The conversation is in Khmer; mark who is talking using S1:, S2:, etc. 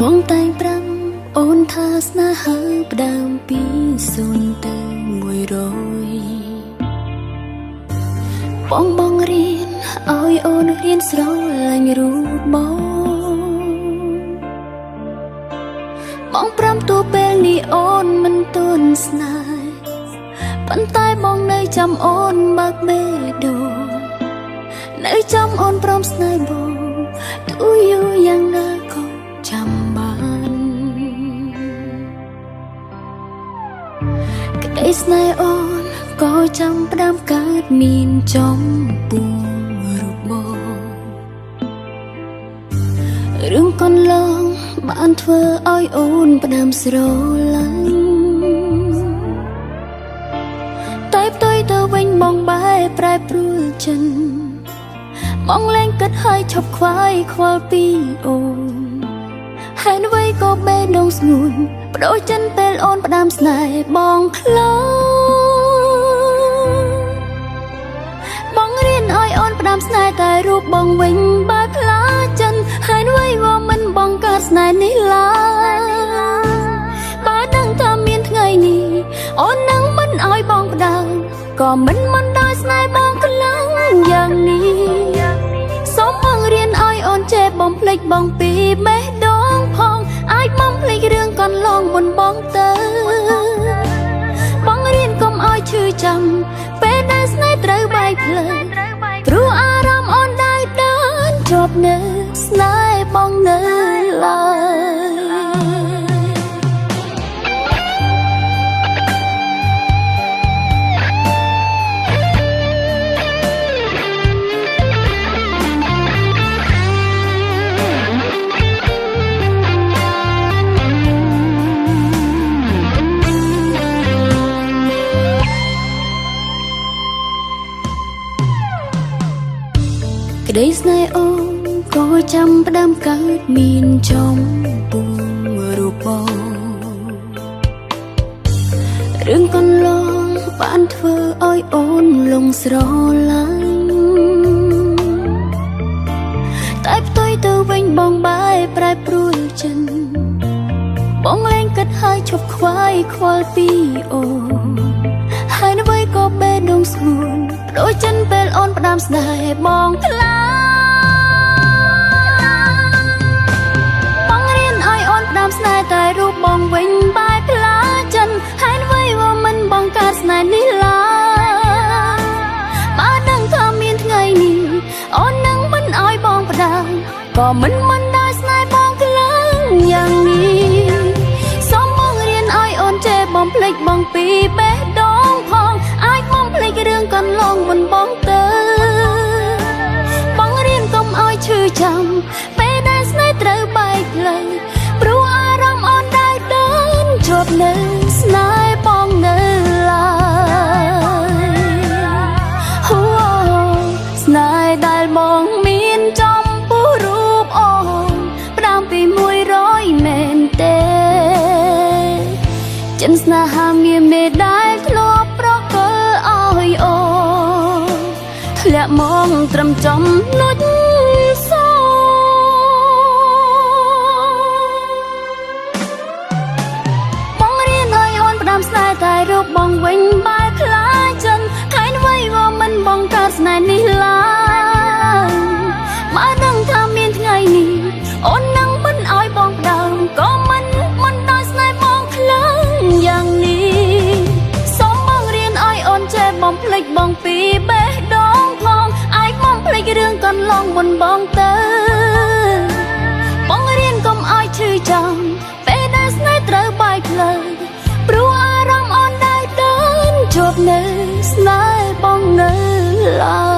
S1: បងតែងប្រាំអូនថាស្នេហាផ្ដើមពី0ទៅ100បងរៀនឲ្យអូនរៀនស្រឡាញ់រូបបងប្រាំទូពេលនេះអូនមិនទាន់ស្នេហ៍ប៉ុន្តែបងនៅចាំអូនបើកបេះដូងនៅចាំអូនព្រមស្នេហ៍បងទូយូរយ៉ាងណាក៏ចាំបានក្តីស្នេហ៍អូនក៏ចាំផ្ដើមកើតមានចំពោះរូបបងរឿងកន្លងបានធ្វើឲ្យអូនផ្ដើមស្រឡាញ់តែផ្ទុយទៅវិញបងបែរប្រែប្រួលចិនបងលែងគិតឲ្យឈប់ខ្វាយខ្វល់ពីអូនហើយអ្វីក៏បេះដូងស្ងួនបដូរចិនពេលអូនផ្ដើមស្នេហ៍បងខ្លោបងរៀនឲ្យអូនផ្ដើមស្នេហ៍តែរូបបងវិញបើខ្លាចិនហើយអ្វីក៏មិនបងកើតស្នេហ៍នេះឡើយបើដឹងថាមានថ្ងៃនេះអូននឹងមិនឲ្យបងផ្ដើមក៏មិនដោយស្នេហ៍បងខ្លាំងយ៉ាងនេះសូមបងរៀនឲ្យអូនចេះបំភ្លេចបងពីបេះដូងផងអាចបំភ្លេចរឿងកន្លងមុនបងទៅបងរៀនកុំឲ្យឈឺចាំពេលដែលស្នេហ៍ត្រូវបែកផ្លូវព្រោះអារម្មណ៍អូនដើរដើរជាប់នៅស្នេហ៍បងនៅឡើយក្តីស្នេហ៍អូនក៏ចាំផ្ដើមកើតមានចំពោះរូបបងរឿងកន្លងបានធ្វើឲ្យអូនលងស្រឡាញ់តែផ្ទុយទៅវិញបងបែរប្រែប្រួលចិនបងលែងគិតឲ្យឈប់ខ្វាយខ្វល់ពីអូនហើយអ្វីក៏បេះដូងស្ងួនបដូរចិនពេលអូនផ្ដើមស្នេហ៍បងខ្លាបងរៀនឲ្យអូនផ្ដើមស្នេហ៍តែរូបបងវិញបែបខ្លាចិនហើយអ្វីក៏មិនបងកើតស្នេហ៍នេះឡើយបើដឹងថាមានថ្ងៃនេះអូននឹងមិនឲ្យបងផ្ដើមក៏មិនដោយស្នេហ៍បងខ្លាំងយ៉ាងនេះសូមបងរៀនឲ្យអូនចេះបំភ្លេចបងពីបេះដូងផងអាចបំភ្លេចរឿងកន្លងមុនបងទៅបងរៀនកុំឲ្យឈឺចាំពេលដែលស្នេហ៍ត្រូវបែកផ្លូវព្រោះអារម្មណ៍អូនដើរដើរជាប់នៅស្នេហ៍បងនៅឡើយស្នេហ៍ដែលបងមានចំពោះរូបអូនផ្ដើមពី100មែនទេចិនស្នេហាមានមេដែលធ្លាប់ប្រកល់ឲ្យអូនធ្លាក់មកត្រឹមចំណុចបងរៀនឲ្យអូនផ្ដើមស្នេហ៍តែរូបបងវិញបែរខ្លាចចិនហើយអ្វីក៏មិនបងកើតស្នេហ៍នេះឡើយបើដឹងថាមានថ្ងៃនេះអូននឹងមិនឲ្យបងផ្ដើមក៏មិនដោយស្នេហ៍បងខ្លាំងយ៉ាងនេះសូមបងរៀនឲ្យអូនចេះបំភ្លេចបងពីបេះដូងផងអាចបំភ្លេចរឿងកន្លងមុនបងទៅបងរៀនកុំឲ្យឈឺចាំពេលដែលស្នេហ៍ត្រូវបែកផ្លូវព្រោះអារម្មណ៍អូនដើរជាប់នៅស្នេហ៍បងនៅឡើយ